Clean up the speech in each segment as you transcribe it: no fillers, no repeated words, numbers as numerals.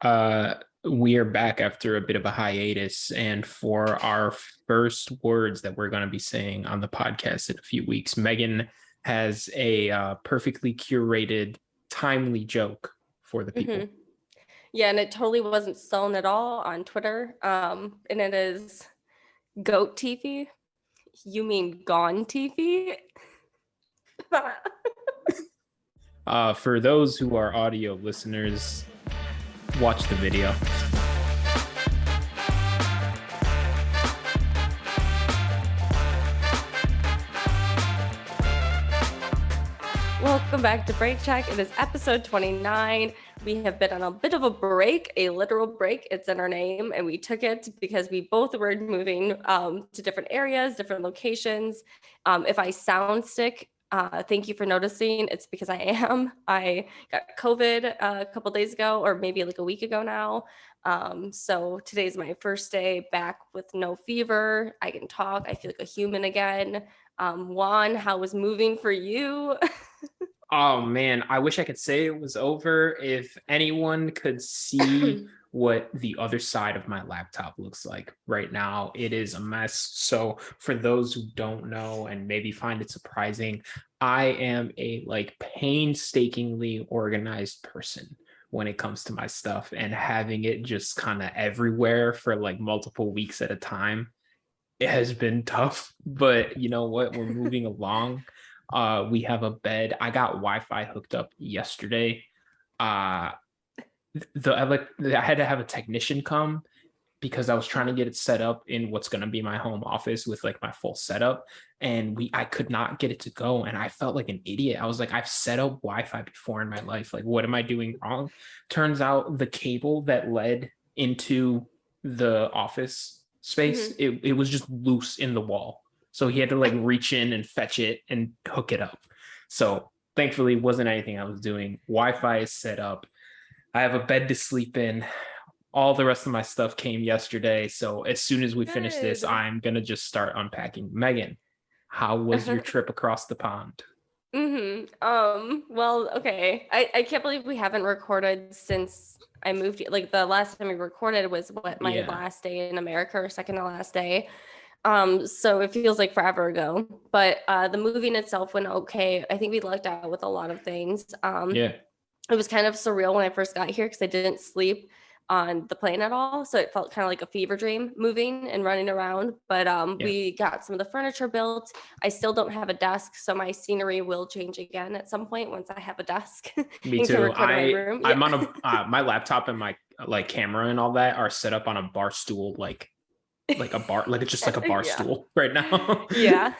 We are back after a bit of a hiatus, and for our first words that we're going to be saying on the podcast in a few weeks, Megan has a perfectly curated, timely joke for the people. Mm-hmm. Yeah, and it totally wasn't stolen at all on Twitter. And it is goat TV. You mean gone TV? For those who are audio listeners, watch the video. Welcome back to Break Check. It is episode 29. We have been on a bit of a break, a literal break. It's in our name, and we took it because we both were moving to different areas, different locations. If I sound sick, thank you for noticing. It's because I am. I got COVID a couple days ago, or maybe like a week ago now. So today's my first day back with no fever. I can talk. I feel like a human again. Juan, how was moving for you? Oh man, I wish I could say it was over. If anyone could see what the other side of my laptop looks like right now, it is a mess. So for those who don't know and maybe find it surprising, I am a painstakingly organized person when it comes to my stuff, and having it just kind of everywhere for like multiple weeks at a time, it has been tough. But you know what? We're moving along. We have a bed. I got Wi-Fi hooked up yesterday. I had to have a technician come because I was trying to get it set up in what's going to be my home office with like my full setup, and I could not get it to go, and I felt like an idiot. I was like, I've set up Wi-Fi before in my life. Like, what am I doing wrong? Turns out the cable that led into the office space, it was just loose in the wall. So he had to like reach in and fetch it and hook it up. So thankfully, it wasn't anything I was doing. Wi-Fi is set up. I have a bed to sleep in. All the rest of my stuff came yesterday. So as soon as we finish this, I'm going to just start unpacking. Megan, how was your trip across the pond? Well, okay. I can't believe we haven't recorded since I moved here. Like the last time we recorded was my last day in America, or second to last day. So it feels like forever ago, but the moving itself went okay. I think we lucked out with a lot of things. It was kind of surreal when I first got here because I didn't sleep on the plane at all. So it felt kind of like a fever dream moving and running around. But we got some of the furniture built. I still don't have a desk, so my scenery will change again at some point once I have a desk. Me too. I'm on my laptop and my like camera and all that are set up on a bar stool, like a bar, like it's just like a bar stool right now. Yeah.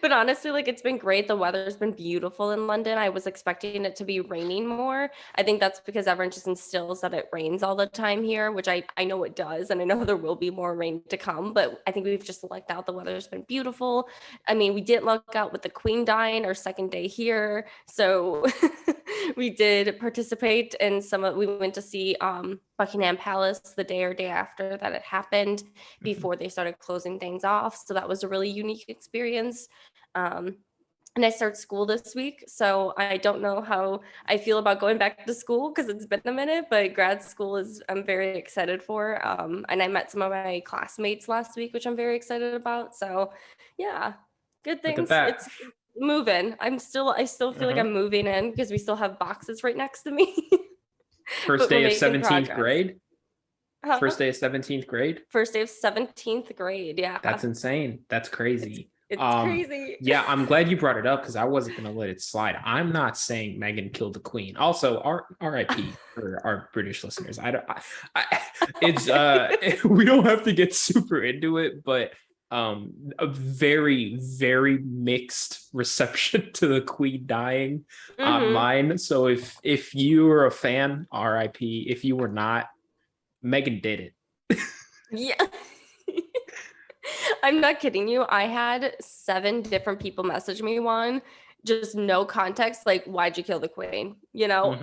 But honestly, like it's been great. The weather's been beautiful in London. I was expecting it to be raining more. I think that's because everyone just instills that it rains all the time here, which I know it does. And I know there will be more rain to come, but I think we've just lucked out. The weather's been beautiful. I mean, we didn't luck out with the Queen dying our second day here. So we did participate in we went to see Buckingham Palace the day or day after that it happened, before they started closing things off. So that was a really unique experience. And I start school this week, so I don't know how I feel about going back to school because it's been a minute, but grad school I'm very excited for. And I met some of my classmates last week, which I'm very excited about. So yeah, good things. Look at that. It's moving. I still feel like I'm moving in because we still have boxes right next to me. First day of 17th grade? First day of 17th grade? First day of 17th grade, yeah. That's insane. That's crazy. It's crazy. Yeah, I'm glad you brought it up because I wasn't going to let it slide. I'm not saying Meghan killed the Queen. Also, R.I.P. for our British listeners. We don't have to get super into it, but a very, very mixed reception to the Queen dying online. So if you were a fan, R.I.P. If you were not, Meghan did it. Yeah. I'm not kidding you. I had 7 different people message me, just no context, like, why'd you kill the Queen? You know?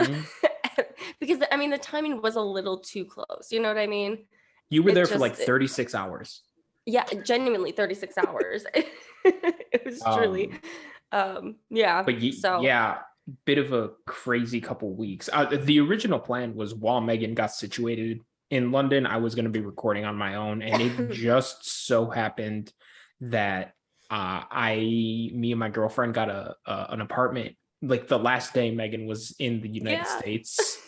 Because, I mean, the timing was a little too close. You know what I mean? You were there for like 36 hours. Yeah, genuinely 36 hours. It was truly, yeah. But yeah, bit of a crazy couple weeks. The original plan was while Megan got situated in London, I was going to be recording on my own, and it just so happened that me and my girlfriend got an apartment like the last day Megan was in the United Yeah. States,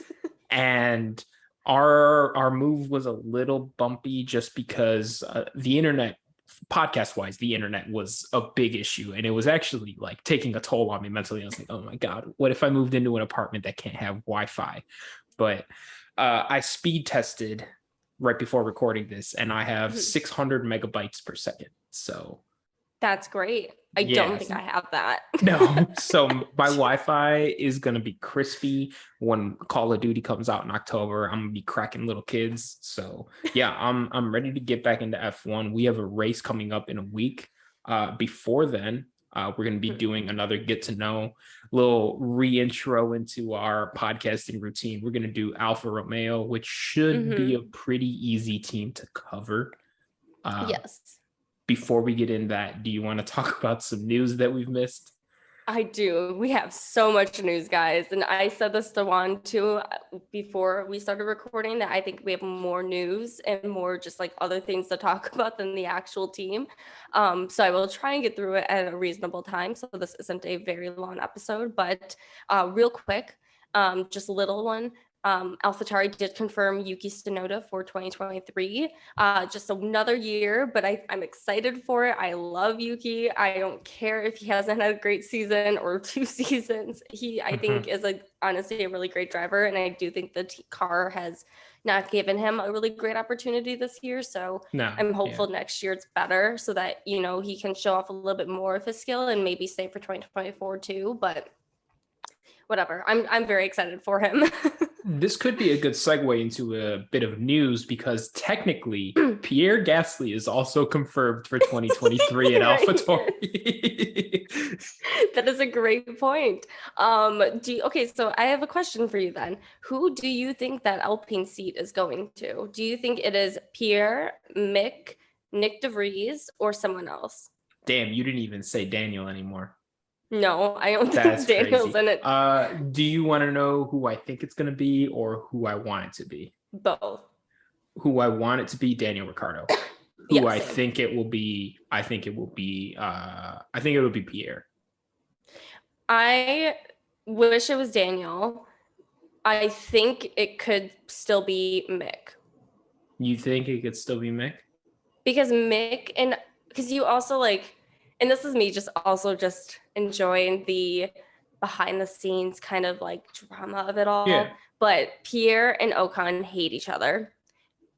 and our move was a little bumpy just because the internet, podcast wise, the internet was a big issue, and it was actually like taking a toll on me mentally. I was like, oh my god, what if I moved into an apartment that can't have Wi-Fi? But I speed tested right before recording this, and I have 600 megabytes per second. So that's great. I don't think I have that. No, so my Wi-Fi is gonna be crispy when Call of Duty comes out in October. I'm gonna be cracking little kids. So yeah, I'm ready to get back into F1. We have a race coming up in a week. Before then, we're gonna be doing another get to know, little reintro into our podcasting routine. We're gonna do Alfa Romeo, which should be a pretty easy team to cover. Yes. Before we get in that, do you want to talk about some news that we've missed? I do. We have so much news, guys. And I said this to Juan too before we started recording, that I think we have more news and more just like other things to talk about than the actual team. So I will try and get through it at a reasonable time. So this isn't a very long episode, but real quick, just a little one. AlphaTauri did confirm Yuki Stenota for 2023. Just another year, but I'm excited for it. I love Yuki. I don't care if he hasn't had a great season or 2 seasons. He, I think, is honestly a really great driver, and I do think the car has not given him a really great opportunity this year. So I'm hopeful next year it's better, so that he can show off a little bit more of his skill and maybe stay for 2024 too. But whatever, I'm very excited for him. This could be a good segue into a bit of news, because technically Pierre Gasly is also confirmed for 2023 at AlphaTauri. That is a great point. Okay, so I have a question for you then. Who do you think that Alpine seat is going to? Do you think it is Pierre, Mick, Nick DeVries, or someone else? Damn, you didn't even say Daniel anymore. No, I don't think Daniel's in it. Do you want to know who I think it's going to be, or who I want it to be? Both. Who I want it to be, Daniel Ricciardo. Who I think it will be, I think it will be Pierre. I wish it was Daniel. I think it could still be Mick. You think it could still be Mick? Because Mick, and because you also and this is me just enjoying the behind the scenes kind of like drama of it all. Yeah. But Pierre and Ocon hate each other,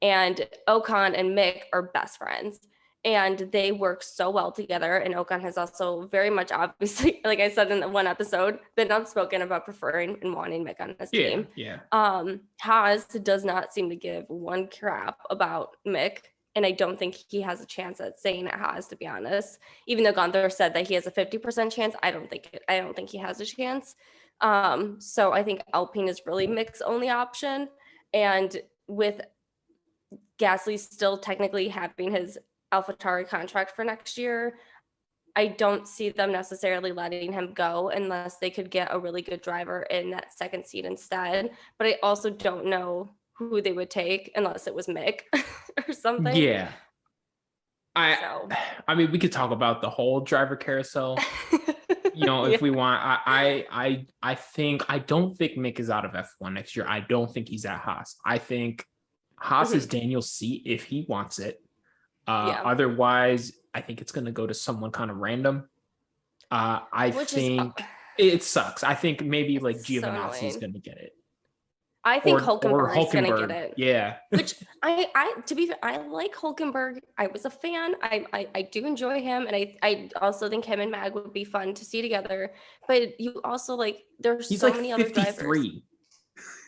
and Ocon and Mick are best friends, and they work so well together. And Ocon has also very much, obviously, like I said in the one episode, been outspoken about preferring and wanting Mick on his team. Yeah. Haas does not seem to give one crap about Mick. And I don't think he has a chance at staying at Haas, to be honest. Even though Gunther said that he has a 50% chance, I don't think he has a chance. So I think Alpine is really Mick's only option. And with Gasly still technically having his AlphaTauri contract for next year, I don't see them necessarily letting him go unless they could get a really good driver in that second seat instead. But I also don't know who they would take unless it was Mick or something. Yeah. I mean, we could talk about the whole driver carousel, if we want. I don't think Mick is out of F1 next year. I don't think he's at Haas. I think Haas is Daniel's seat if he wants it. Otherwise, I think it's going to go to someone kind of random. It sucks. I think maybe like Giovinazzi is going to get it. I think Hulkenberg is going to get it. Yeah. Which to be fair, I like Hulkenberg. I was a fan. I do enjoy him. And I also think him and Mag would be fun to see together. But you also there's so many other drivers.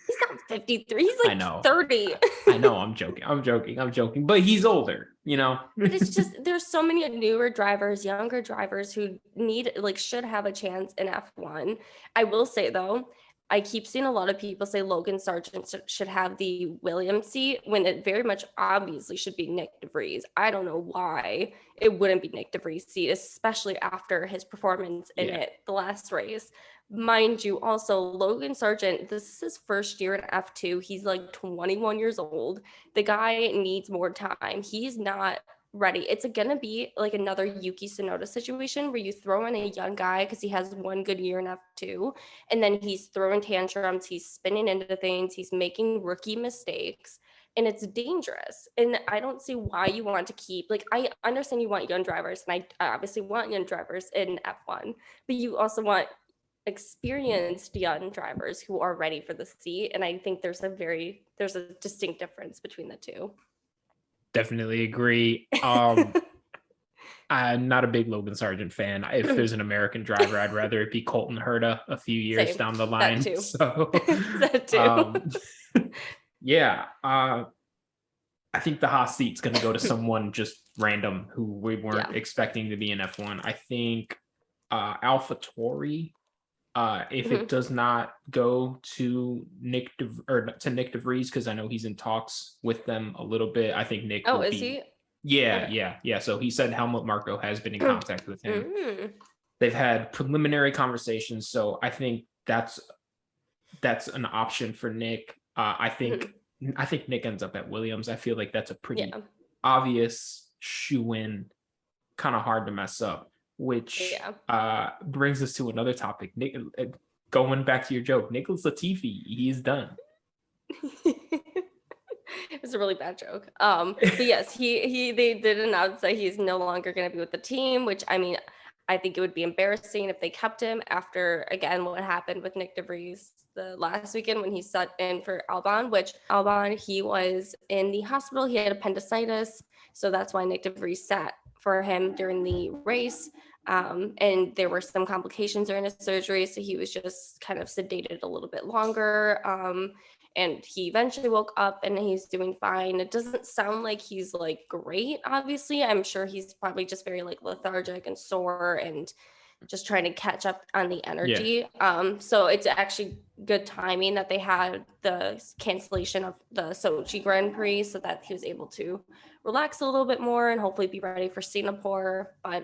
He's not 53. He's like 30. I know. I'm joking. But he's older, But it's just, there's so many newer drivers, younger drivers who should have a chance in F1. I will say though, I keep seeing a lot of people say Logan Sargent should have the Williams seat when it very much obviously should be Nick DeVries. I don't know why it wouldn't be Nick DeVries' seat, especially after his performance in the last race. mind you, also Logan Sargent, this is his first year in F2. He's like 21 years old. The guy needs more time. He's not ready. It's gonna be like another Yuki Stenota situation where you throw in a young guy because he has one good year in F2, and then he's throwing tantrums, he's spinning into things, he's making rookie mistakes, and it's dangerous. And I don't see why you want to keep, like, I understand you want young drivers, and I obviously want young drivers in F1, but you also want experienced young drivers who are ready for the seat. And I think there's a distinct difference between the two. Definitely agree. I'm not a big Logan Sargent fan. If there's an American driver, I'd rather it be Colton Herta a few years Same. down the That line. too. So That too. yeah. I think the hot seat's going to go to someone just random who we weren't expecting to be in F1. I think Alfa Tori, if it does not go to Nick DeVries, because I know he's in talks with them a little bit. I think Nick. Oh, is he? Yeah, yeah. So he said Helmut Marko has been in contact with him. They've had preliminary conversations, so I think that's an option for Nick. I think Nick ends up at Williams. I feel like that's a pretty obvious shoe-in, kind of hard to mess up. Which brings us to another topic. Nick, going back to your joke, Nicholas Latifi, he's done. It was a really bad joke. But yes, they did announce that he's no longer going to be with the team, which, I mean, I think it would be embarrassing if they kept him after, again, what happened with Nick DeVries the last weekend when he sat in for Albon, which Albon, he was in the hospital. He had appendicitis. So that's why Nick DeVries sat for him during the race. And there were some complications during his surgery. So he was just kind of sedated a little bit longer. And he eventually woke up and he's doing fine. It doesn't sound like he's like great, obviously. I'm sure he's probably just very like lethargic and sore and just trying to catch up on the energy. So it's actually good timing that they had the cancellation of the Sochi Grand Prix so that he was able to relax a little bit more and hopefully be ready for Singapore. But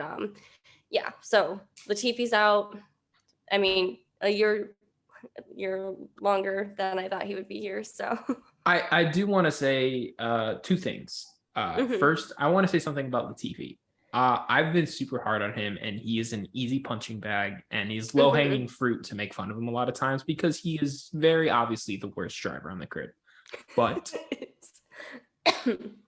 yeah, so Latifi's out. I mean, a year longer than I thought he would be here. So I do want to say two things. First, I want to say something about Latifi. I've been super hard on him, and he is an easy punching bag, and he's low-hanging fruit to make fun of him a lot of times because he is very obviously the worst driver on the grid. But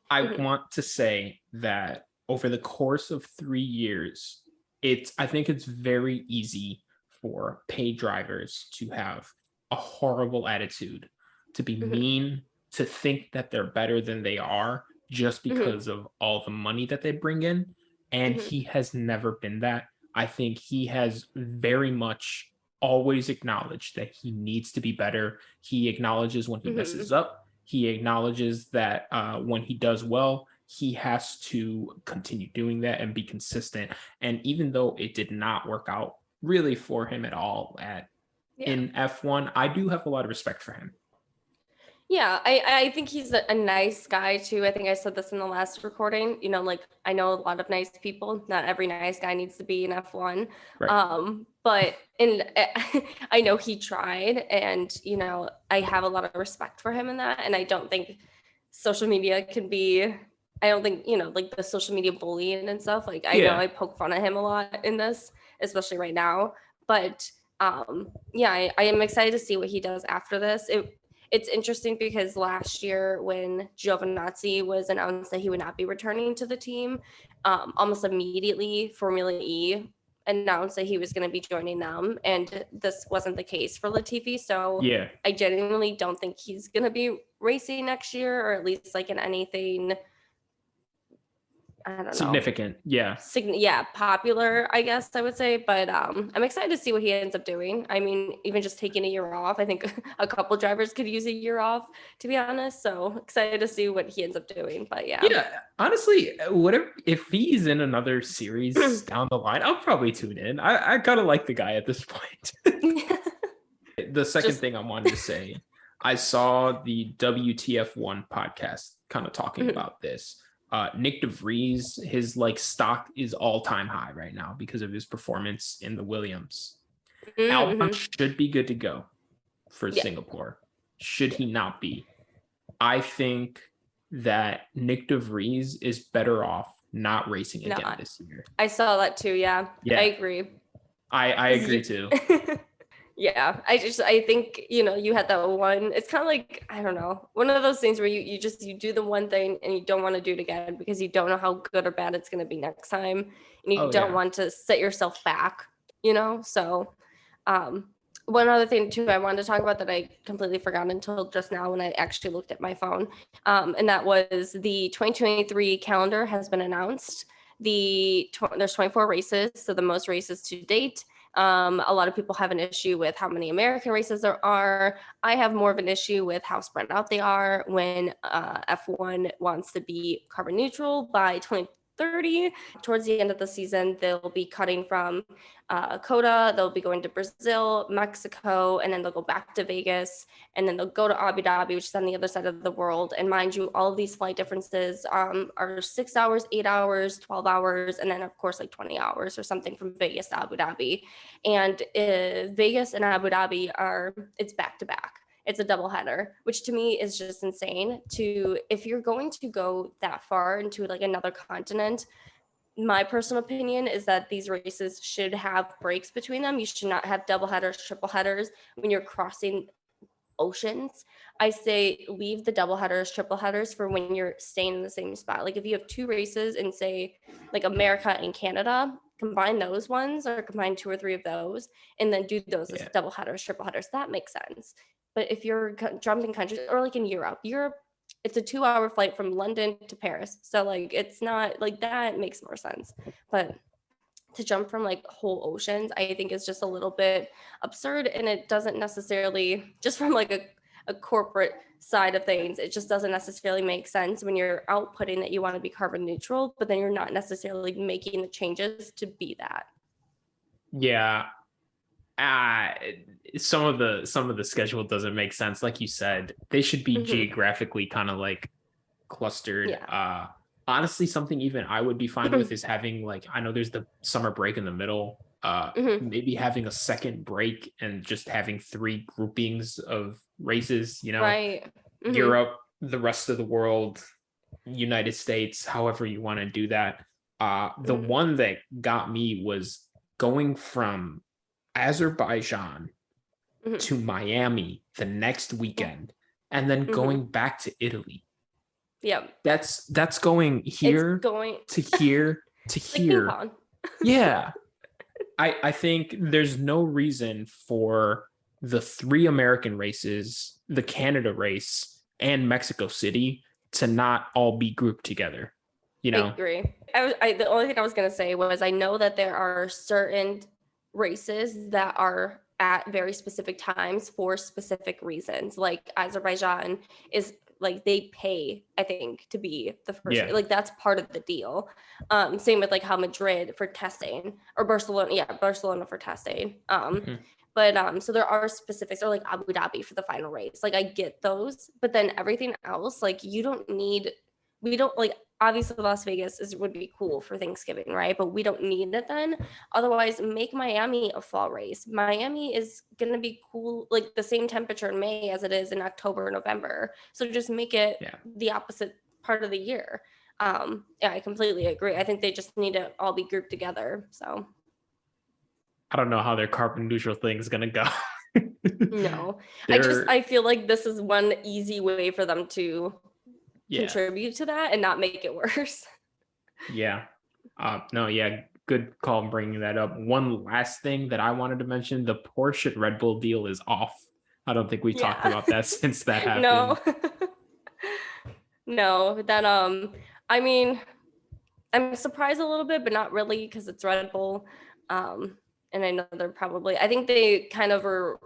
I want to say that over the course of 3 years, I think it's very easy for paid drivers to have a horrible attitude, to be mean, to think that they're better than they are just because of all the money that they bring in. And he has never been that. I think he has very much always acknowledged that he needs to be better. He acknowledges when he messes up. He acknowledges that when he does well, he has to continue doing that and be consistent. And even though it did not work out really for him at all in F1, I do have a lot of respect for him. Yeah, I think he's a nice guy too. I think I said this in the last recording. You know, like I know a lot of nice people. Not every nice guy needs to be in F1. Right. But I know he tried, and you know, I have a lot of respect for him in that. And I don't think social media can be. I don't think, you know, like the social media bullying and stuff. Like I know I poke fun at him a lot in this, especially right now. But I am excited to see what he does after this. It's interesting because last year when Giovinazzi was announced that he would not be returning to the team, almost immediately Formula E announced that he was going to be joining them, and this wasn't the case for Latifi. So I genuinely don't think he's going to be racing next year, or at least like in anything, I don't know. Significant, popular, I guess I would say. But I'm excited to see what he ends up doing. I mean, even just taking a year off, I think a couple drivers could use a year off, to be honest. So excited to see what he ends up doing. But honestly, whatever, if he's in another series down the line, I'll probably tune in. I kind of like the guy at this point. The second thing I wanted to say, I saw the WTF1 podcast kind of talking about this. Nick DeVries, his like stock is all-time high right now because of his performance in the Williams. Albon Mm-hmm. should be good to go for Yeah. Singapore. Should Yeah. he not be? I think that Nick DeVries is better off not racing No, again this year. I saw that too. Yeah, I Yeah, agree. I 'Cause agree too. yeah, I think, you had that one. It's kind of like, I don't know, one of those things where you do the one thing and you don't want to do it again because you don't know how good or bad it's going to be next time. And you Oh don't yeah. want to set yourself back, So, um, one other thing too I wanted to talk about that I completely forgot until just now when I actually looked at my phone, and that was the 2023 calendar has been announced. There's 24 races, so the most races to date. A lot of people have an issue with how many American races there are. I have more of an issue with how spread out they are when F1 wants to be carbon neutral by 2030. Towards the end of the season, they'll be cutting from COTA, they'll be going to Brazil, Mexico, and then they'll go back to Vegas, and then they'll go to Abu Dhabi, which is on the other side of the world. And mind you, all of these flight differences are 6 hours, 8 hours, 12 hours, and then of course like 20 hours or something from Vegas to Abu Dhabi. And Vegas and Abu Dhabi it's back to back. It's a double header, which to me is just insane. If you're going to go that far into like another continent, my personal opinion is that these races should have breaks between them. You should not have double headers, triple headers when you're crossing oceans. I say leave the double headers, triple headers for when you're staying in the same spot. Like if you have two races in say like America and Canada, combine those ones or combine two or three of those and then do those as Yeah. double headers, triple headers. That makes sense. But if you're jumping countries or like in Europe, it's a 2-hour flight from London to Paris. So like it's not like that makes more sense. But to jump from like whole oceans, I think is just a little bit absurd. And it doesn't necessarily, just from like a corporate side of things, it just doesn't necessarily make sense when you're outputting that you want to be carbon neutral, but then you're not necessarily making the changes to be that. Yeah. uh some of the schedule doesn't make sense. Like you said, they should be Mm-hmm. geographically kind of like clustered. Yeah. Honestly, something even I would be fine with is having, like, I know there's the summer break in the middle, Mm-hmm. maybe having a second break and just having three groupings of races, Right. Mm-hmm. Europe, the rest of the world, United States, however you want to do that. The Mm-hmm. one that got me was going from Azerbaijan Mm-hmm. to Miami the next weekend and then Mm-hmm. going back to Italy. Yeah. That's going It's here going to here to like ping here. pong. Yeah. I think there's no reason for the three American races, the Canada race, and Mexico City to not all be grouped together. You I know? agree. The only thing I was gonna say was I know that there are certain races that are at very specific times for specific reasons. Like Azerbaijan is like they pay, I think, to be the first. Yeah. Like that's part of the deal. Same with like how Madrid for testing or Barcelona, yeah, Barcelona for testing. Mhm. But so there are specifics, or like Abu Dhabi for the final race. Like I get those, but then everything else, like you don't need. We don't like obviously Las Vegas would be cool for Thanksgiving, right? But we don't need it then. Otherwise, make Miami a fall race. Miami is gonna be cool, like the same temperature in May as it is in October, November. So just make it Yeah. the opposite part of the year. Yeah, I completely agree. I think they just need to all be grouped together. So I don't know how their carbon neutral thing is gonna go. no, They're I feel like this is one easy way for them to yeah. contribute to that and not make it worse. Yeah. No, yeah, good call bringing that up. One last thing that I wanted to mention, the Porsche Red Bull deal is off. I don't think we talked Yeah. about that since that No. happened. No, that I mean, I'm surprised a little bit, but not really because it's Red Bull. Um, and I know they're probably I think they kind of are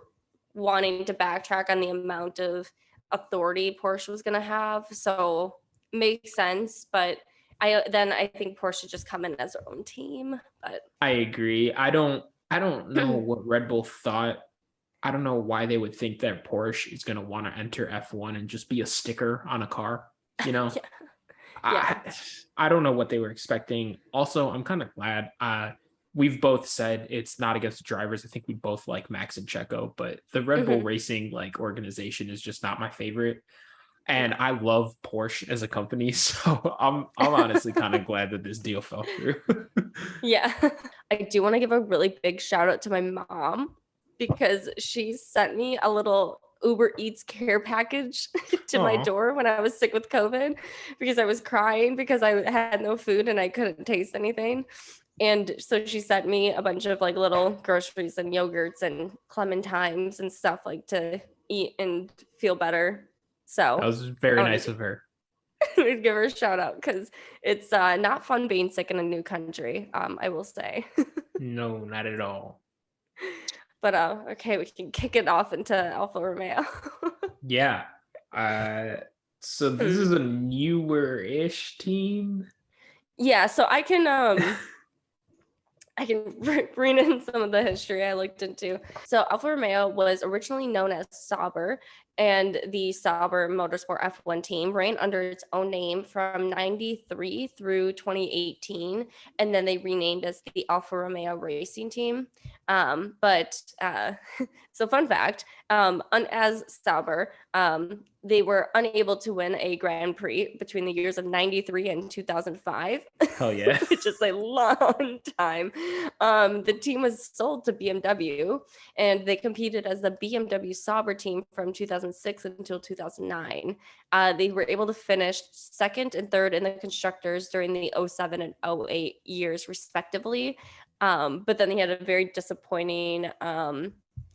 wanting to backtrack on the amount of authority Porsche was gonna have. So makes sense, but I think Porsche should just come in as their own team. But I agree. I don't know what Red Bull thought. I don't know why they would think that Porsche is going to want to enter F1 and just be a sticker on a car, you know? yeah. I don't know what they were expecting. Also, I'm kind of glad. we've both said it's not against the drivers. I think we both like Max and Checo, but the Red Bull Mhm. Racing like organization is just not my favorite. And Yeah. I love Porsche as a company, so I'm honestly kind of glad that this deal fell through. Yeah. I do want to give a really big shout out to my mom because she sent me a little Uber Eats care package to my Oh, door when I was sick with COVID because I was crying because I had no food and I couldn't taste anything. And so she sent me a bunch of like little groceries and yogurts and clementines and stuff like to eat and feel better. that So was I very want nice to of her. we'd give her a shout out because it's not fun being sick in a new country, I will say. No, not at all. But okay, we can kick it off into Alfa Romeo. Yeah. Uh, so this Hmm. is a newer-ish team. Yeah, so I can bring in some of the history I looked into. So Alfa Romeo was originally known as Sauber, and the Sauber Motorsport F1 team ran under its own name from 93 through 2018, and then they renamed as the Alfa Romeo Racing Team. But so fun fact, as Sauber, they were unable to win a Grand Prix between the years of 93 and 2005, Hell yeah. which is a long time. The team was sold to BMW, and they competed as the BMW Sauber team from 2006 until 2009. They were able to finish second and third in the constructors during the '07 and '08 years, respectively. But then they had a very disappointing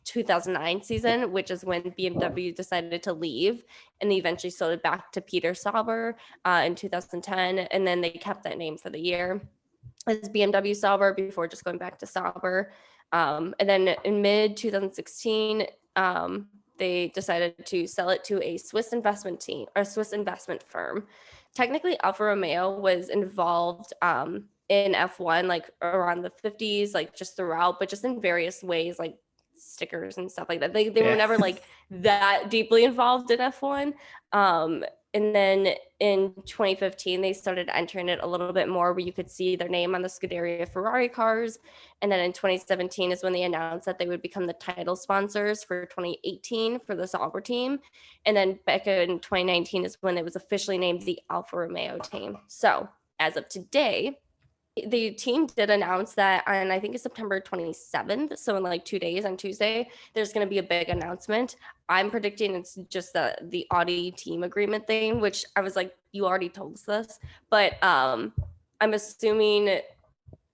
2009 season, which is when BMW decided to leave, and they eventually sold it back to Peter Sauber in 2010, and then they kept that name for the year as BMW Sauber before just going back to Sauber. And then in mid 2016, they decided to sell it to a Swiss investment team or Swiss investment firm. Technically, Alfa Romeo was involved in F1 like around the 50s, like just throughout, but just in various ways, like stickers and stuff like that. They were Yeah. never like that deeply involved in F1. And then in 2015, they started entering it a little bit more where you could see their name on the Scuderia Ferrari cars. And then in 2017 is when they announced that they would become the title sponsors for 2018 for the Sauber team. And then back in 2019 is when it was officially named the Alfa Romeo team. So as of today, the team did announce that on I think it's September 27th. So in like 2 days on Tuesday, there's going to be a big announcement. I'm predicting it's just the Audi team agreement thing, which I was like, you already told us this, but I'm assuming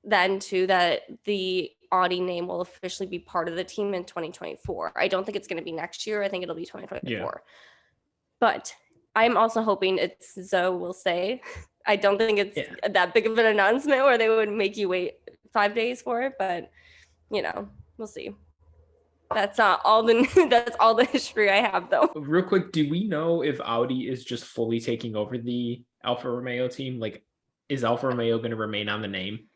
then too that the Audi name will officially be part of the team in 2024. I don't think it's going to be next year. I think it'll be 2024. Yeah. But I'm also hoping it's Zoe will say. I don't think it's Yeah. that big of an announcement where they would make you wait 5 days for it, but we'll see. That's all the that's all the history I have though. Real quick, do we know if Audi is just fully taking over the Alfa Romeo team? Like, is Alfa Romeo going to remain on the name?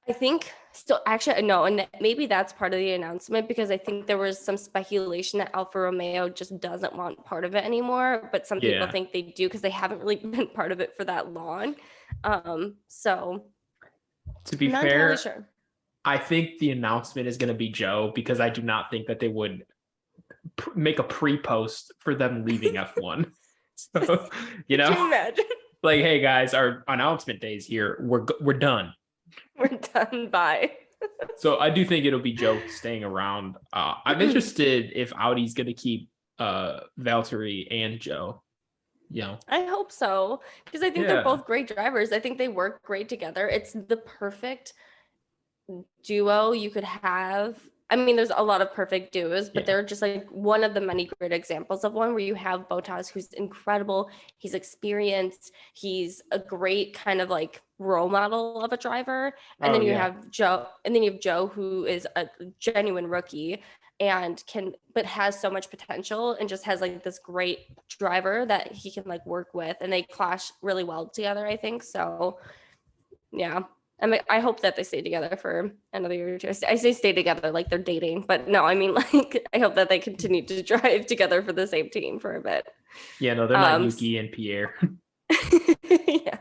I think still actually no, and maybe that's part of the announcement because I think there was some speculation that Alfa Romeo just doesn't want part of it anymore, but some people Yeah. think they do because they haven't really been part of it for that long. So To be I'm not entirely fair, sure. I think the announcement is going to be Joe because I do not think that they would make a pre-post for them leaving F1. So, you Could know, you imagine? like, hey guys, our announcement days here. We're done. We're done by. So I do think it'll be Joe staying around. I'm interested if Audi's going to keep Valtteri and Joe. You know, I hope so because I think they're yeah, both great drivers. I think they work great together. It's the perfect duo you could have. I mean, there's a lot of perfect duos, but yeah. they're just like one of the many great examples of one where you have Botas, who's incredible. He's experienced. He's a great kind of like role model of a driver. And Oh then you yeah, have Joe, who is a genuine rookie and but has so much potential and just has like this great driver that he can like work with. And they clash really well together, I think. So yeah. I hope that they stay together for another year or two. I say stay together like they're dating, but no, I mean like I hope that they continue to drive together for the same team for a bit. yeah. No, they're not Yuki and Pierre. Yeah,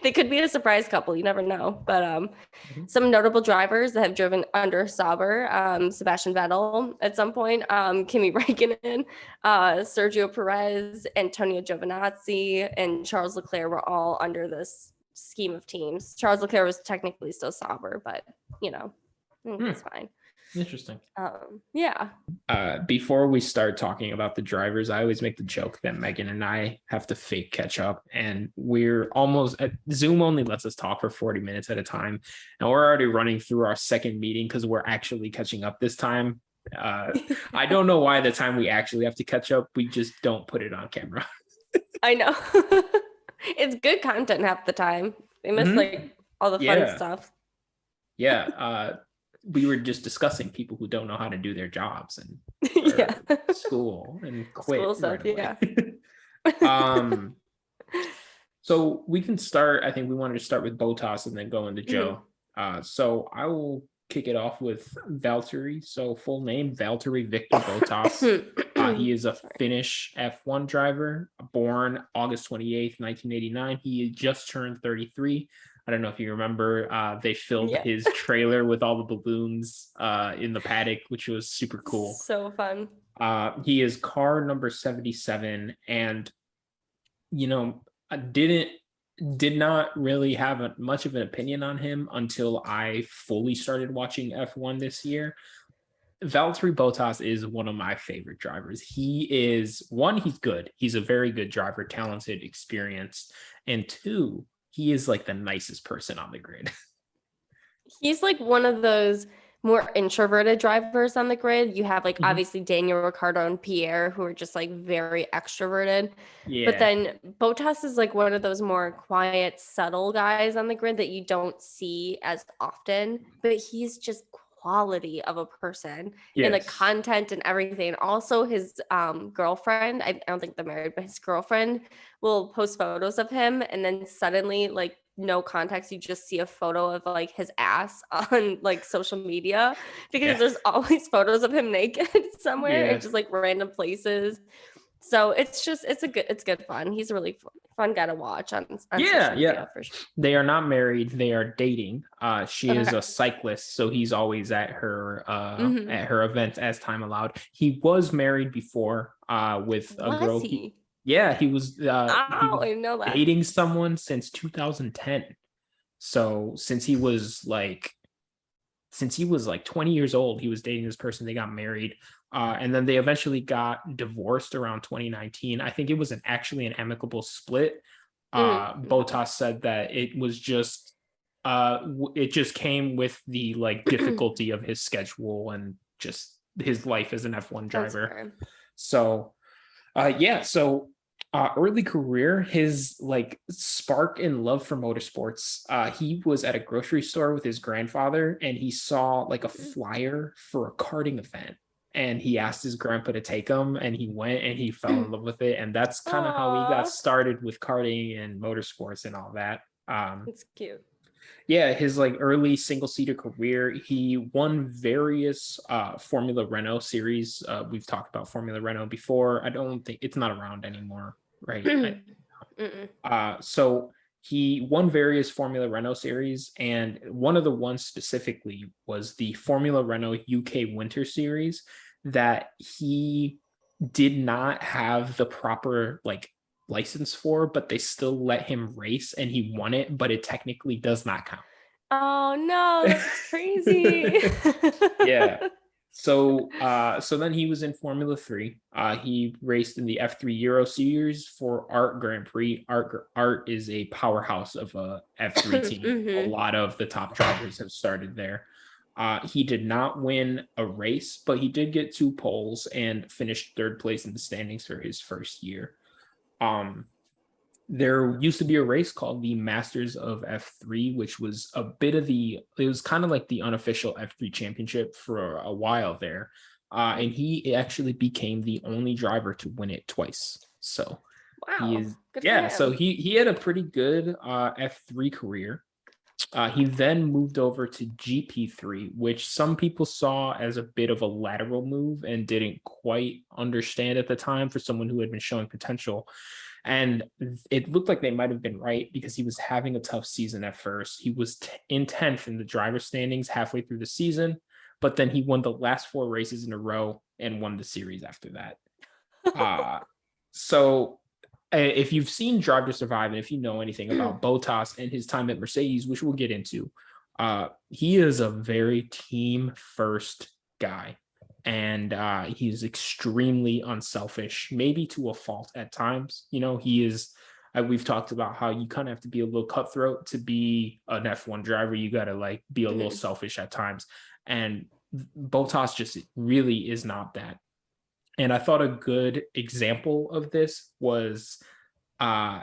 They could be a surprise couple. You never know. But Mhm. some notable drivers that have driven under Sauber, Sebastian Vettel at some point, Kimi Räikkönen, Sergio Perez, Antonio Giovinazzi, and Charles Leclerc were all under this scheme of teams. Charles Leclerc was technically still Sauber, but it's fine. Interesting. Yeah. Before we start talking about the drivers, I always make the joke that Megan and I have to fake catch up, and we're almost at Zoom only lets us talk for 40 minutes at a time, and we're already running through our second meeting because we're actually catching up this time. I don't know why the time we actually have to catch up, we just don't put it on camera. I know. It's good content half the time. They miss like all the fun stuff. Yeah. We were just discussing people who don't know how to do their jobs and school and quit. School stuff, So we can start. I think we wanted to start with Bottas and then go into Joe. So I will kick it off with Valtteri. So full name, Valtteri Victor Bottas. He is a Finnish F1 driver, born August 28th, 1989. He just turned 33. I don't know if you remember, they filled his trailer with all the balloons in the paddock, which was super cool. So fun. He is car number 77, and I did not really have much of an opinion on him until I fully started watching F1 this year. Valtteri Bottas is one of my favorite drivers. He is, one, he's good. He's a very good driver, talented, experienced, and two, he is like the nicest person on the grid. He's like one of those more introverted drivers on the grid. You have like obviously Daniel Ricciardo and Pierre, who are just like very extroverted. Yeah. But then Bottas is like one of those more quiet, subtle guys on the grid that you don't see as often, but he's just quality of a person and the content and everything. Also his girlfriend, I don't think they're married, but his girlfriend will post photos of him, and then suddenly, like, no context, you just see a photo of like his ass on like social media, because there's always photos of him naked somewhere and just like random places. So it's good fun. He's a really fun guy to watch on social media, for sure. They are not married, they are dating. She is a cyclist, so he's always at her events as time allowed. He was married before with a girl. He was I didn't know that. Dating someone since 2010. So since he was like 20 years old, he was dating this person. They got married. And then they eventually got divorced around 2019. I think it was actually an amicable split. Bottas said that it was just it just came with the like difficulty of his schedule and just his life as an F1 driver. So early career, his like spark and love for motorsports. He was at a grocery store with his grandfather, and he saw like a flyer for a karting event. And he asked his grandpa to take him, and he went, and he fell in love with it. And that's kind of how he got started with karting and motorsports and all that. It's cute. Yeah, his like early single-seater career, he won various Formula Renault series. We've talked about Formula Renault before. I don't think it's not around anymore, right? So he won various Formula Renault series, and one of the ones specifically was the Formula Renault UK Winter Series that he did not have the proper like license for, but they still let him race, and he won it, but it technically does not count. Oh no, that's crazy. So then he was in Formula 3. He raced in the F3 Euro Series for Art Grand Prix. Art is a powerhouse of a F3 team. A lot of the top drivers have started there. He did not win a race, but he did get 2 poles and finished 3rd place in the standings for his first year. There used to be a race called the Masters of F3, which was it was kind of like the unofficial F3 championship for a while there. And he actually became the only driver to win it twice. So he is, so he had a pretty good F3 career. He then moved over to GP3, which some people saw as a bit of a lateral move and didn't quite understand at the time for someone who had been showing potential. And it looked like they might have been right because he was having a tough season at first. He was in 10th in the driver standings halfway through the season, but then he won the last 4 races in a row and won the series after that. So if you've seen Drive to Survive and if you know anything about Bottas and his time at Mercedes, which we'll get into, he is a very team first guy. And he's extremely unselfish, maybe to a fault at times. He is, we've talked about how you kind of have to be a little cutthroat to be an F1 driver. You got to like be a little selfish at times. And Bottas just really is not that. And I thought a good example of this was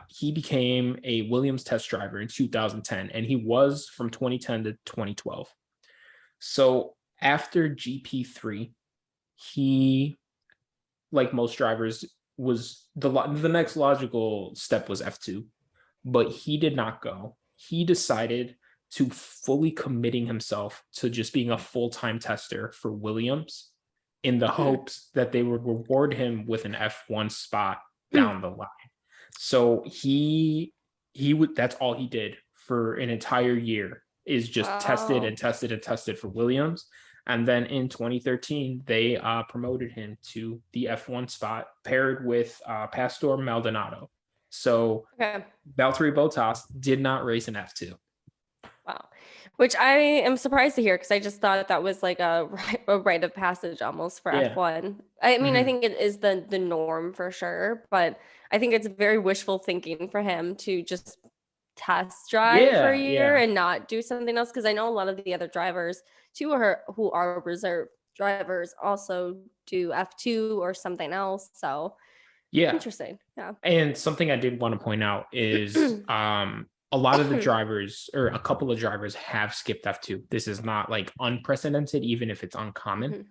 he became a Williams test driver in 2010, and he was from 2010 to 2012. So after GP3, he, like most drivers, was the next logical step was F2, but he did not go. He decided to fully committing himself to just being a full-time tester for Williams in the hopes that they would reward him with an F1 spot down the line. So he would, that's all he did for an entire year, is just tested and tested and tested for Williams. And then in 2013, they promoted him to the F1 spot, paired with Pastor Maldonado. So Valtteri Bottas did not race an F2. Wow. Which I am surprised to hear, because I just thought that was like a rite of passage almost for F1. I mean, I think it is the norm for sure, but I think it's very wishful thinking for him to just test drive for a year and not do something else, because I know a lot of the other drivers too who are reserve drivers also do F2 or something else. So interesting. And something I did want to point out is a lot of the drivers, or a couple of drivers, have skipped F2. This is not like unprecedented, even if it's uncommon,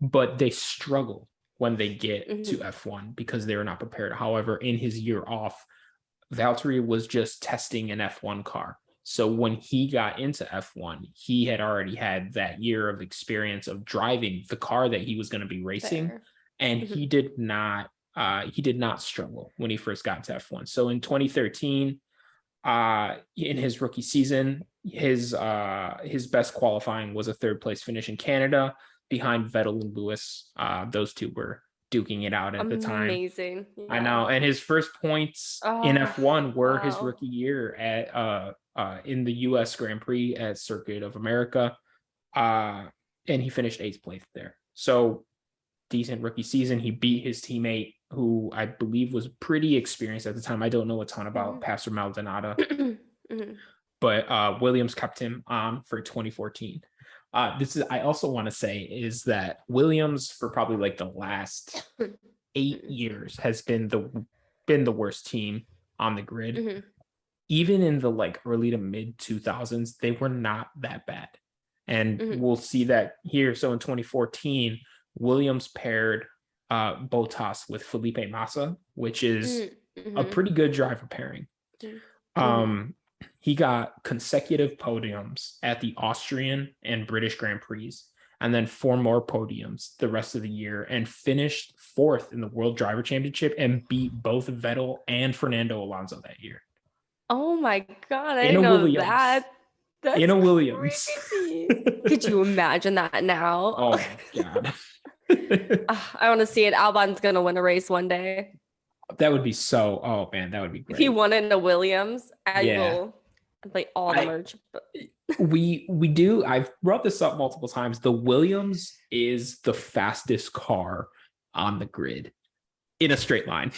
but they struggle when they get to F1 because they were not prepared. However, in his year off, Valtteri was just testing an F1 car. So when he got into F1, he had already had that year of experience of driving the car that he was going to be racing. And he did not struggle when he first got to F1. So in 2013, in his rookie season, his best qualifying was a 3rd place finish in Canada behind Vettel and Lewis. Those two were duking it out at the time. Amazing. I know. And his first points in F1 were his rookie year at in the US Grand Prix at Circuit of America. And he finished 8th place there. So decent rookie season. He beat his teammate, who I believe was pretty experienced at the time. I don't know a ton about Pastor Maldonado, but Williams kept him on for 2014. I also want to say is that Williams, for probably like the last 8 years, has been the worst team on the grid. Even in the like early to mid 2000s, they were not that bad. And we'll see that here. So in 2014, Williams paired Bottas with Felipe Massa, which is a pretty good driver pairing. He got consecutive podiums at the Austrian and British Grand Prix, and then 4 more podiums the rest of the year, and finished 4th in the World Driver Championship and beat both Vettel and Fernando Alonso that year. Oh my God, I didn't know that. That's in a Williams. Crazy. Could you imagine that now? Oh my God. I want to see it. Albon's gonna win a race one day. That would be so. Oh man, that would be great. If he won it in a Williams, I will play all the merch. We do. I've brought this up multiple times. The Williams is the fastest car on the grid in a straight line.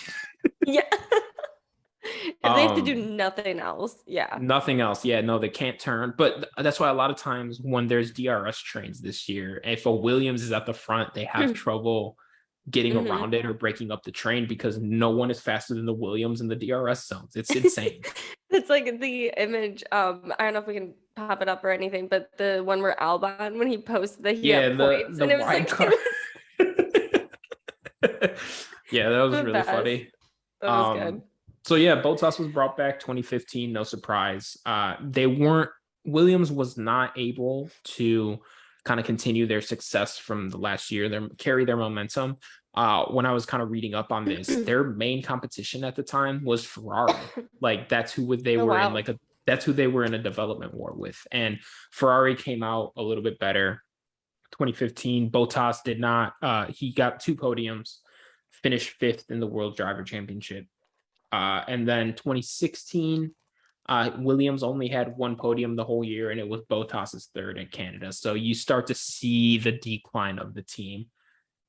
If they have to do nothing else. Nothing else. No, they can't turn. But that's why a lot of times when there's DRS trains this year, if a Williams is at the front, they have trouble getting around it or breaking up the train because no one is faster than the Williams in the DRS zones. It's insane. It's like the image. I don't know if we can pop it up or anything, but the one where Albon, when he posted that he had points, and it was like car. Yeah, that was really funny. That was good. So Bottas was brought back 2015, no surprise. Williams was not able to kind of continue their success from the last year, carry their momentum. when I was kind of reading up on this, their main competition at the time was Ferrari. Like that's who they Oh were in wow. that's who they were in a development war with. And Ferrari came out a little bit better. 2015, Bottas did not. He got 2 podiums, finished 5th in the World Driver Championship. And then 2016, Williams only had 1 podium the whole year, and it was Bottas's 3rd in Canada. So you start to see the decline of the team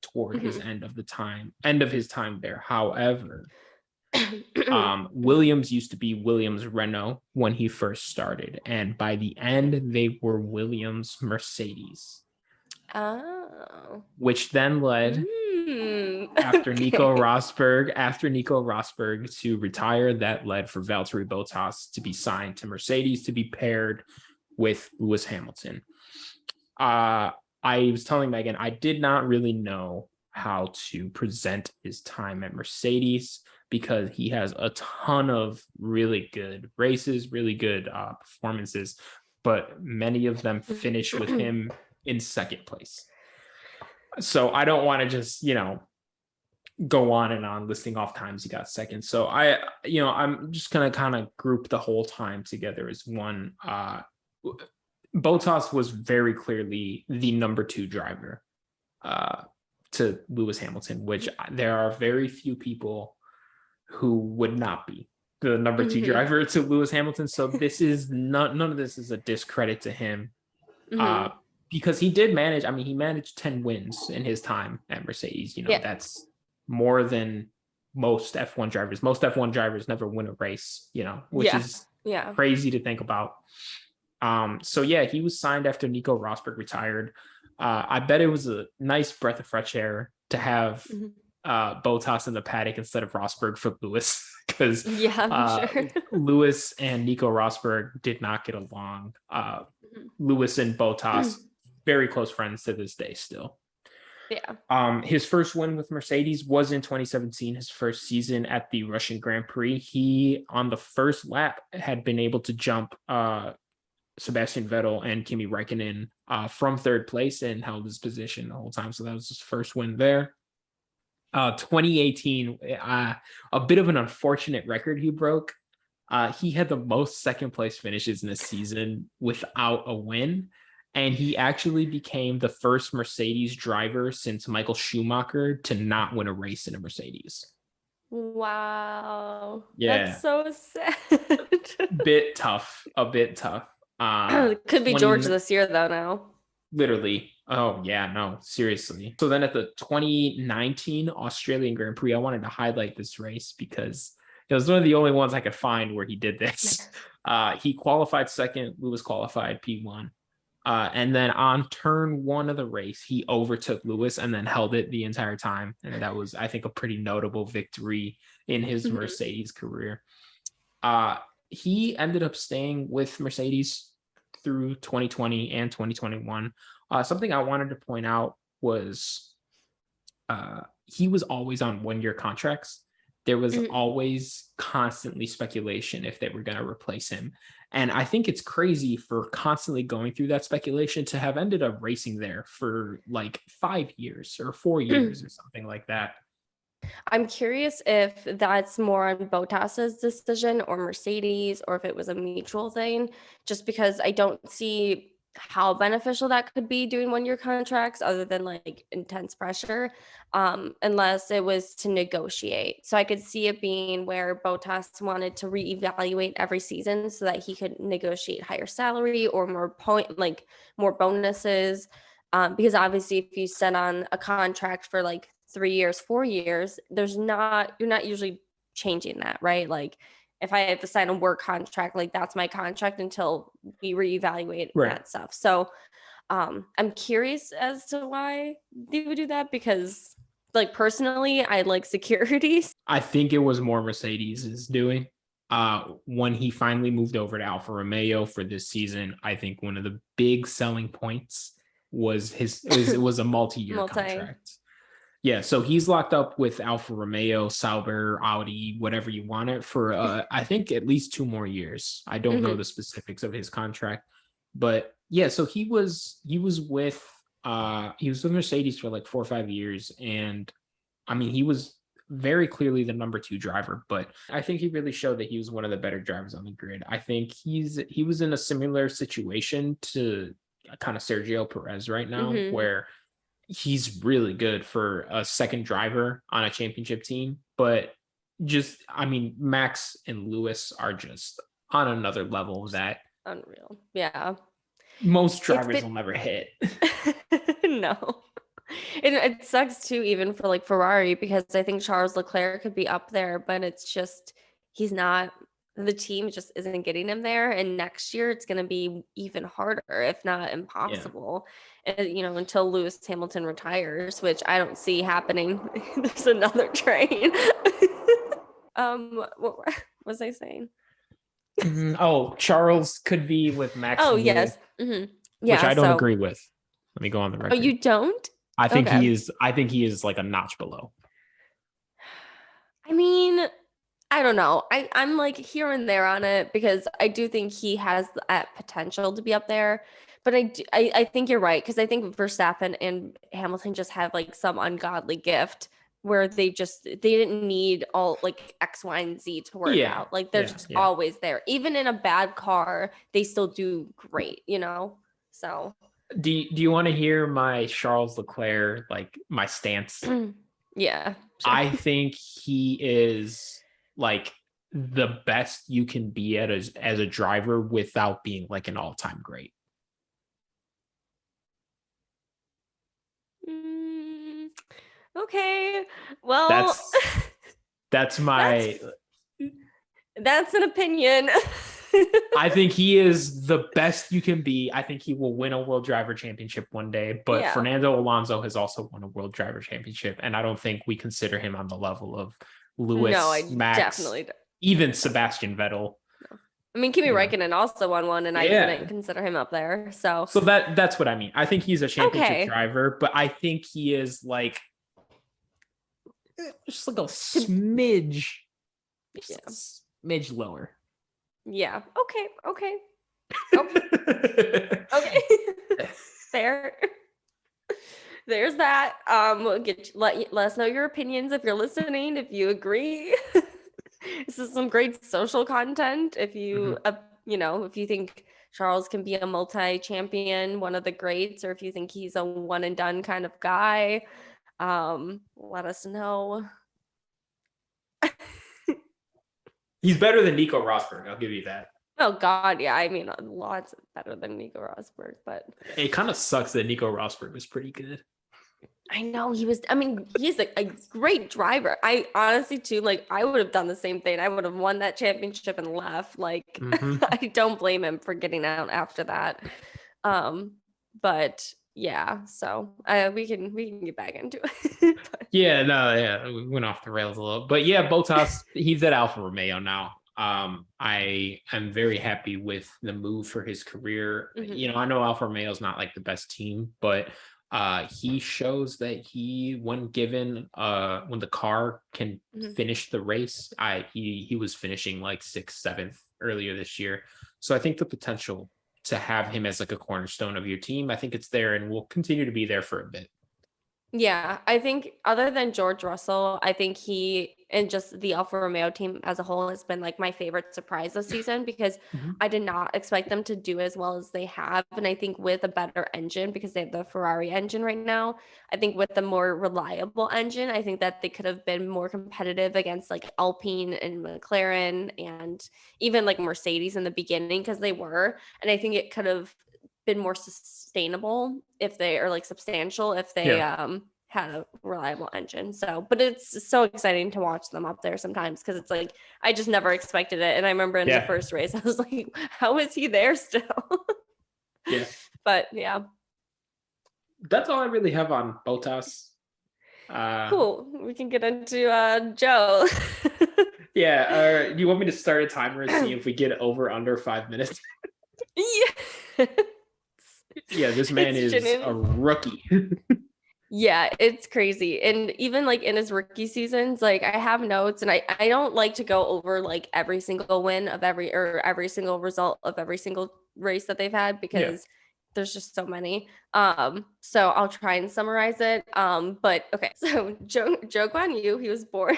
toward his Mhm. end of his time there. However, Williams used to be Williams Renault when he first started, and by the end they were Williams Mercedes, Oh. which then led after Nico Okay. Rosberg to retire. That led for Valtteri Bottas to be signed to Mercedes to be paired with Lewis Hamilton. I was telling Megan, I did not really know how to present his time at Mercedes because he has a ton of really good races, really good performances, but many of them finish with him in 2nd place. So I don't want to just, go on and on listing off times he got 2nd. So I'm just going to kind of group the whole time together as one. Bottas was very clearly the number 2 driver to Lewis Hamilton, which there are very few people who would not be the number 2 driver to Lewis Hamilton. So this is none of this is a discredit to him, because he did manage. I mean, he managed 10 wins in his time at Mercedes. Yeah. That's more than most F1 drivers. Most F1 drivers never win a race, which is crazy to think about. So yeah, he was signed after Nico Rosberg retired. I bet it was a nice breath of fresh air to have Bottas in the paddock instead of Rosberg for Lewis, because Sure. Lewis and Nico Rosberg did not get along. Lewis and Bottas, very close friends to this day still. Yeah. His first win with Mercedes was in 2017, his first season at the Russian Grand Prix. He, on the first lap, had been able to jump Sebastian Vettel and Kimi Räikkönen from 3rd place and held his position the whole time. So that was his first win there. 2018, a bit of an unfortunate record he broke. He had the most 2nd place finishes in a season without a win. And he actually became the first Mercedes driver since Michael Schumacher to not win a race in a Mercedes. Wow. Yeah. That's so sad. A bit tough. Could be George this year, though, now. Literally. Oh, yeah, no, seriously. So then at the 2019 Australian Grand Prix, I wanted to highlight this race because it was one of the only ones I could find where he did this. He qualified 2nd. Lewis qualified P1. And then on turn 1 of the race, he overtook Lewis and then held it the entire time. And that was, I think, a pretty notable victory in his Mercedes career. He ended up staying with Mercedes through 2020 and 2021. Something I wanted to point out was he was always on 1-year contracts. There was always constantly speculation if they were going to replace him. And I think it's crazy for constantly going through that speculation to have ended up racing there for like 5 years or 4 years or something like that. I'm curious if that's more on Bottas's decision or Mercedes, or if it was a mutual thing, just because I don't see how beneficial that could be doing 1-year contracts other than like intense pressure, unless it was to negotiate. So I could see it being where Bottas wanted to reevaluate every season so that he could negotiate higher salary or more bonuses. Because obviously if you set on a contract for like 3 years, 4 years, you're not usually changing that, right? Like if I have to sign a work contract, like that's my contract until we reevaluate that stuff. So I'm curious as to why they would do that, because like personally, I like security. I think it was more Mercedes is doing. When he finally moved over to Alfa Romeo for this season, I think one of the big selling points was it was a multi-year contract. Yeah, so he's locked up with Alfa Romeo, Sauber, Audi, whatever you want it for, I think at least 2 more years. I don't know the specifics of his contract, but yeah, so he was with Mercedes for like 4 or 5 years, and I mean, he was very clearly the number two driver, but I think he really showed that he was one of the better drivers on the grid. I think he was in a similar situation to kind of Sergio Perez right now, Mm-hmm. where he's really good for a second driver on a championship team, but just I mean, Max and Lewis are just on another level that Unreal. Yeah. most It's drivers been will never hit. no. And it sucks too, even for like Ferrari, because I think Charles Leclerc could be up there, but it's just he's not. The team just isn't getting him there, and next year it's going to be even harder, if not Yeah. impossible. And, until Lewis Hamilton retires, which I don't see happening. There's another train. What was I saying? Oh, Charles could be with Max Oh and Lewis, yes, which yeah. I don't So, agree with. Let me go on the oh, record. you don't? I think Okay. he is. I think he is like a notch below. I mean, I don't know. I'm like here and there on it because I do think he has that potential to be up there. But I think you're right because I think Verstappen and Hamilton just have like some ungodly gift where they didn't need all like X, Y, and Z to work Yeah, out. Like they're yeah, just yeah. always there. Even in a bad car, they still do great. So Do you want to hear my Charles Leclerc like my stance? yeah, sure. I think he is like the best you can be at as a driver without being like an all-time great. Mm, okay. Well, That's that's that's my That's an opinion. I think he is the best you can be. I think he will win a world driver championship one day, but Yeah. Fernando Alonso has also won a world driver championship, and I don't think we consider him on the level of No, Lewis, I Max, definitely don't. even Sebastian Vettel. No. I mean, Kimi You know, Räikkönen also won one, and I wouldn't yeah. consider him up there. So, So that's what I mean. I think he's a championship okay. driver, but I think he is like just like a smidge, just Yeah. like a smidge lower. Yeah. Okay. Okay. Okay. Okay. Fair. There's that. We'll let us know your opinions if you're listening, if you agree. This is some great social content. If you, if you think Charles can be a multi-champion, one of the greats, or if you think he's a one and done kind of guy, let us know. He's better than Nico Rosberg. I'll give you that. Oh God, yeah. I mean, lots better than Nico Rosberg, but it kind of sucks that Nico Rosberg was pretty good. I know he was. I mean, he's a great driver. I honestly too, like, I would have done the same thing. I would have won that championship and left. Like, I don't blame him for getting out after that. But yeah, so we can get back into it. We went off the rails a little, but yeah, Bottas, he's at Alfa Romeo now. I am very happy with the move for his career. Mm-hmm. I know Alfa Romeo is not like the best team, but he shows that when the car can finish the race, he was finishing like 6th, 7th earlier this year. So I think the potential to have him as like a cornerstone of your team, I think it's there and will continue to be there for a bit. Yeah, I think other than George Russell, I think he and just the Alfa Romeo team as a whole has been like my favorite surprise this season because I did not expect them to do as well as they have. And I think with a better engine, because they have the Ferrari engine right now, I think with the more reliable engine, I think that they could have been more competitive against like Alpine and McLaren and even like Mercedes in the beginning because they were. And I think it could have been more sustainable if they are like substantial if they had a reliable engine. So, but it's so exciting to watch them up there sometimes because it's like I just never expected it. And I remember in the first race, I was like, how is he there still? Yeah. But yeah. That's all I really have on Bottas. Cool. We can get into Joe. Do you want me to start a timer and see if we get over/under 5 minutes? Yeah. Yeah, this man is a rookie. Yeah, it's crazy. And even like in his rookie seasons, like I have notes and I don't like to go over like every single win of every single result of every single race that they've had because there's just so many. So I'll try and summarize it. But okay, so Zhou Guanyu, he was born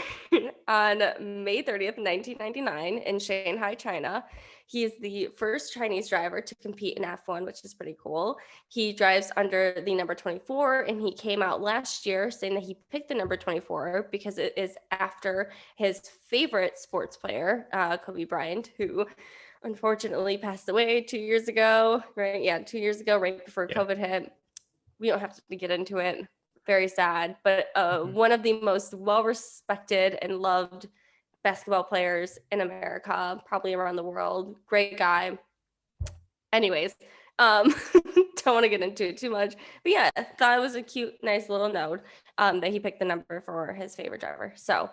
on May 30th, 1999 in Shanghai, China. He is the first Chinese driver to compete in F1, which is pretty cool. He drives under the number 24, and he came out last year saying that he picked the number 24 because it is after his favorite sports player, Kobe Bryant, who unfortunately passed away 2 years ago, right? Yeah, 2 years ago, right before Yeah. COVID hit. We don't have to get into it. Very sad, but Mhm. one of the most well-respected and loved basketball players in America, probably around the world. Great guy. Anyways, don't want to get into it too much, but yeah, thought it was a cute, nice little note that he picked the number for his favorite driver. So,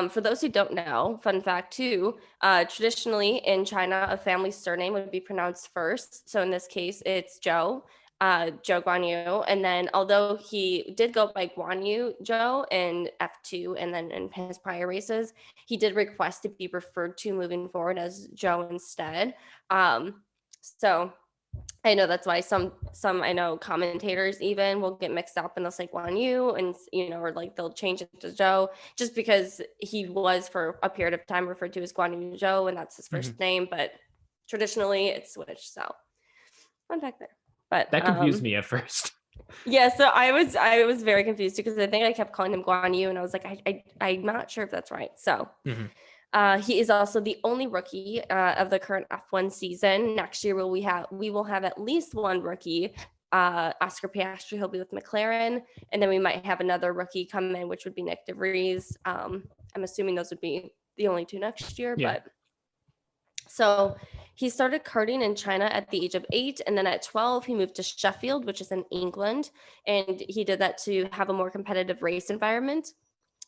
for those who don't know, fun fact too, traditionally in China, a family surname would be pronounced first. So in this case, it's Zhou Guanyu. And then although he did go by Guanyu Zhou in F2 and then in his prior races, he did request to be referred to moving forward as Zhou instead. So I know that's why some I know commentators even will get mixed up and they'll say Guan Yu and or like they'll change it to Zhou just because he was for a period of time referred to as Guan Yu Zhou and that's his Mhm. first name, but traditionally it's switched. So fun fact there. But That confused me at first. yeah, so I was very confused because I think I kept calling him Guan Yu and I was like I'm not sure if that's right. So Mhm. he is also the only rookie of the current F1 season. Next year, we will have at least one rookie. Oscar Piastri, he'll be with McLaren, and then we might have another rookie come in, which would be Nick DeVries. I'm assuming those would be the only two next year. Yeah. But so he started karting in China at the age of 8, and then at 12 he moved to Sheffield, which is in England, and he did that to have a more competitive race environment,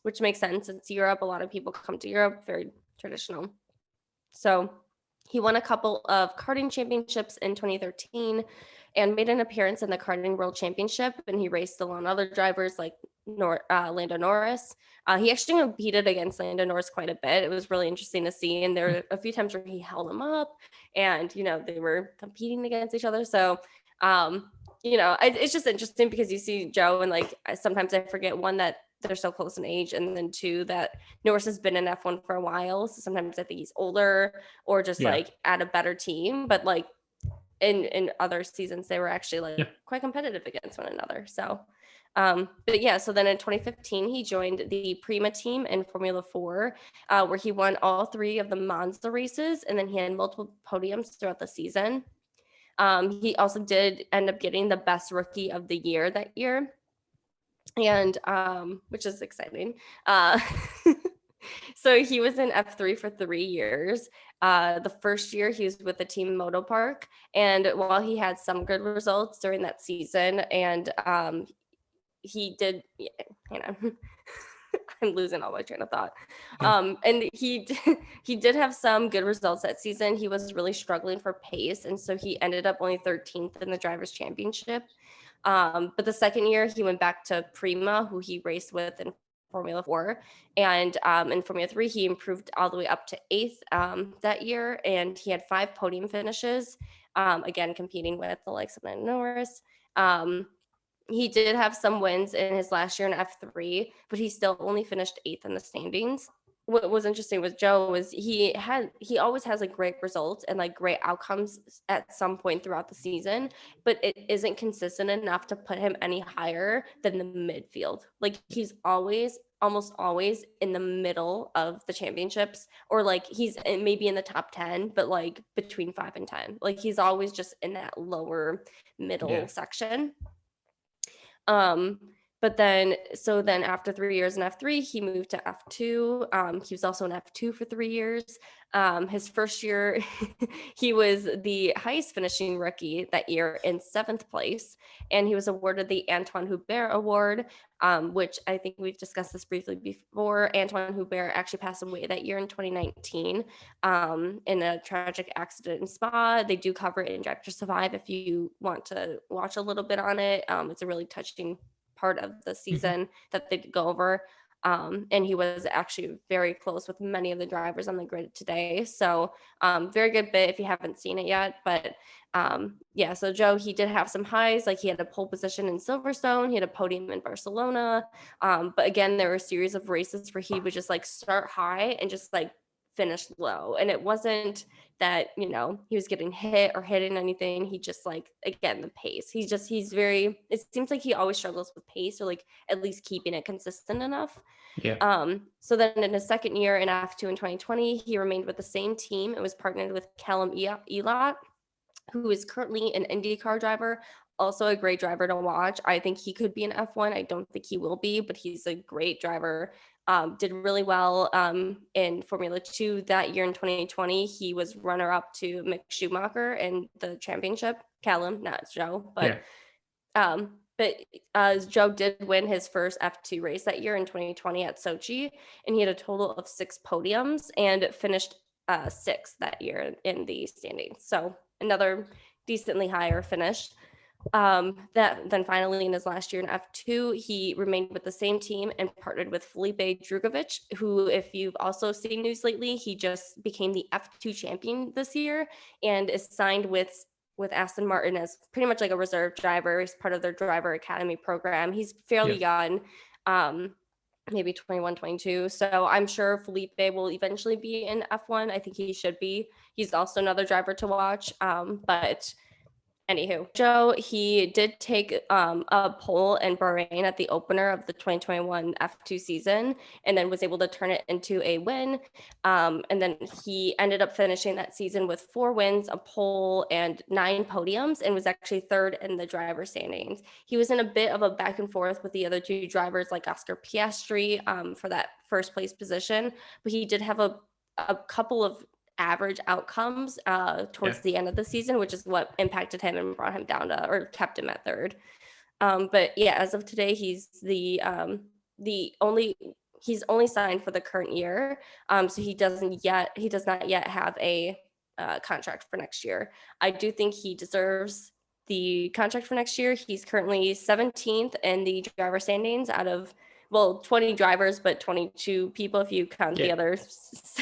which makes sense. It's Europe. A lot of people come to Europe, very traditional. So he won a couple of karting championships in 2013 and made an appearance in the karting world championship. And he raced along other drivers like Lando Norris. He actually competed against Lando Norris quite a bit. It was really interesting to see. And there were a few times where he held him up and, they were competing against each other. So, it's just interesting because you see Joe and like sometimes I forget one that they're so close in age, and then two that Norris has been in F1 for a while. So sometimes I think he's older or just Yeah. like at a better team. But like in other seasons, they were actually like Yeah. quite competitive against one another. So but yeah, so then in 2015, he joined the Prima team in Formula 4, where he won all 3 of the Monza races, and then he had multiple podiums throughout the season. He also did end up getting the best rookie of the year that year, and which is exciting. Uh, so he was in F3 for 3 years. The first year he was with the team Moto Park, and while he had some good results during that season, and he did, I'm losing all my train of thought. Yeah. And he did have some good results that season. He was really struggling for pace, and so he ended up only 13th in the drivers' championship. But the second year, he went back to Prima, who he raced with in Formula 4. And in Formula 3, he improved all the way up to 8th that year. And he had 5 podium finishes, again, competing with the likes of Lando Norris. He did have some wins in his last year in F3, but he still only finished 8th in the standings. What was interesting with Joe was he always has like great results and like great outcomes at some point throughout the season, but it isn't consistent enough to put him any higher than the midfield. Like he's almost always in the middle of the championships, or like he's maybe in the top 10, but like between 5 and 10. Like he's always just in that lower middle section. But then after 3 years in F3, he moved to F2. He was also in F2 for 3 years. His first year, he was the highest finishing rookie that year in 7th place, and he was awarded the Antoine Hubert Award, which I think we've discussed this briefly before. Antoine Hubert actually passed away that year in 2019 in a tragic accident in Spa. They do cover it in Drive to Survive if you want to watch a little bit on it. It's a really touching part of the season that they go over. And he was actually very close with many of the drivers on the grid today. So very good bit if you haven't seen it yet. But yeah, so Joe, he did have some highs. Like he had a pole position in Silverstone, he had a podium in Barcelona. But again, there were a series of races where he would just like start high and just like finish low. And it wasn't that, he was getting hit or hitting anything. He just like, again, the pace. He's very, it seems like he always struggles with pace or like at least keeping it consistent enough. Yeah. So then in his second year in F2 in 2020, he remained with the same team. It was partnered with Callum Elot, who is currently an IndyCar driver, also a great driver to watch. I think he could be an F1. I don't think he will be, but he's a great driver. Did really well in Formula 2 that year in 2020. He was runner-up to Mick Schumacher in the championship. Callum, not Joe, but Joe did win his first F2 race that year in 2020 at Sochi, and he had a total of 6 podiums and finished 6th that year in the standings. So another decently higher finish. Then finally in his last year in F2, he remained with the same team and partnered with Felipe Drugovich, who, if you've also seen news lately, he just became the F2 champion this year and is signed with Aston Martin as pretty much like a reserve driver. He's part of their driver academy program. He's fairly young, maybe 21, 22. So I'm sure Felipe will eventually be in F1. I think he should be. He's also another driver to watch. But anywho, Joe, he did take a pole in Bahrain at the opener of the 2021 F2 season and then was able to turn it into a win. And then he ended up finishing that season with 4 wins, a pole, and 9 podiums, and was actually 3rd in the driver standings. He was in a bit of a back and forth with the other 2 drivers like Oscar Piastri for that first place position, but he did have a couple of average outcomes towards the end of the season, which is what impacted him and brought him down to, or kept him at 3rd. But yeah, as of today, he's he's only signed for the current year. So he does not yet have a contract for next year. I do think he deserves the contract for next year. He's currently 17th in the driver standings out of 20 drivers, but 22 people if you count the others.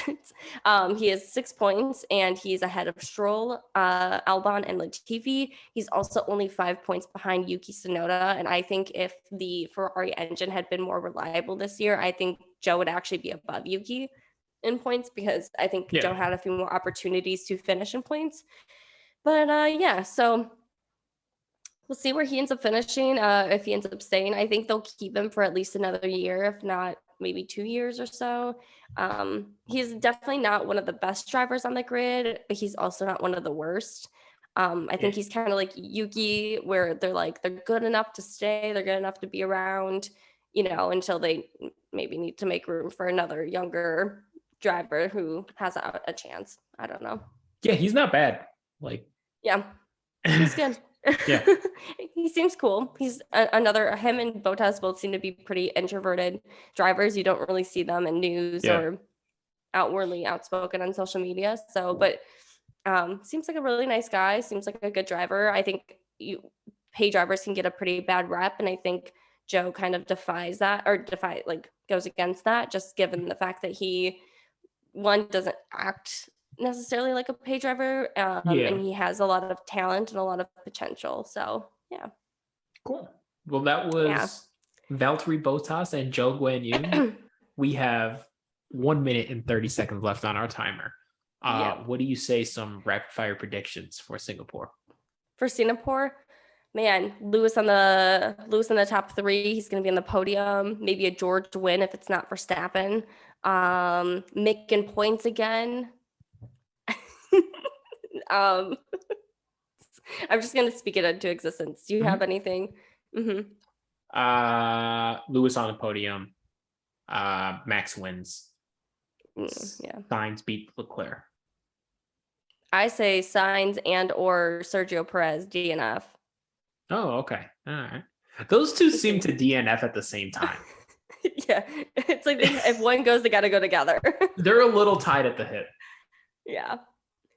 He has 6 points, and he's ahead of Stroll, Albon, and Latifi. He's also only 5 points behind Yuki Stenota, and I think if the Ferrari engine had been more reliable this year, I think Joe would actually be above Yuki in points, because I think Joe had a few more opportunities to finish in points. But so we'll see where he ends up finishing, if he ends up staying. I think they'll keep him for at least another year, if not maybe 2 years or so. He's definitely not one of the best drivers on the grid, but he's also not one of the worst. I think he's kind of like Yuki, where they're good enough to stay, they're good enough to be around, until they maybe need to make room for another younger driver who has a chance. I don't know. Yeah, he's not bad. He's good. Yeah. He seems cool. He's him and Bottas both seem to be pretty introverted drivers. You don't really see them in news or outwardly outspoken on social media. So, but seems like a really nice guy. Seems like a good driver. I think pay drivers can get a pretty bad rep, and I think Joe kind of goes against that, just given the fact that he doesn't act necessarily like a pay driver, and he has a lot of talent and a lot of potential. So cool. Well, that was Valtteri Bottas and Zhou Guanyu. We have 1 minute and 30 seconds left on our timer. What do you say, some rapid fire predictions for Singapore? For Singapore, man, Lewis in the top 3. He's going to be on the podium. Maybe a George win if it's not Verstappen. Mick in points again. I'm just going to speak it into existence. Do you have anything? Lewis on the podium. Max wins. Sainz beat Leclerc. I say Sainz and or Sergio Perez DNF. Oh, okay. All right. Those two seem to DNF at the same time. It's like if one goes, they got to go together. They're a little tied at the hip. Yeah.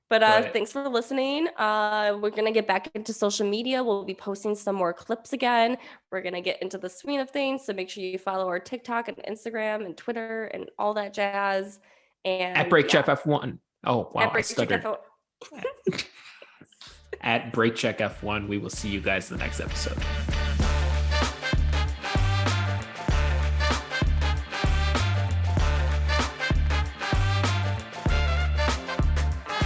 But But thanks for listening. We're gonna get back into social media. We'll be posting some more clips again. We're gonna get into the swing of things. So make sure you follow our TikTok and Instagram and Twitter and all that jazz. at And Break Check yeah, F1. Oh wow, at I Break Check stuttered. FO. At Break Check F1, we will see you guys in the next episode.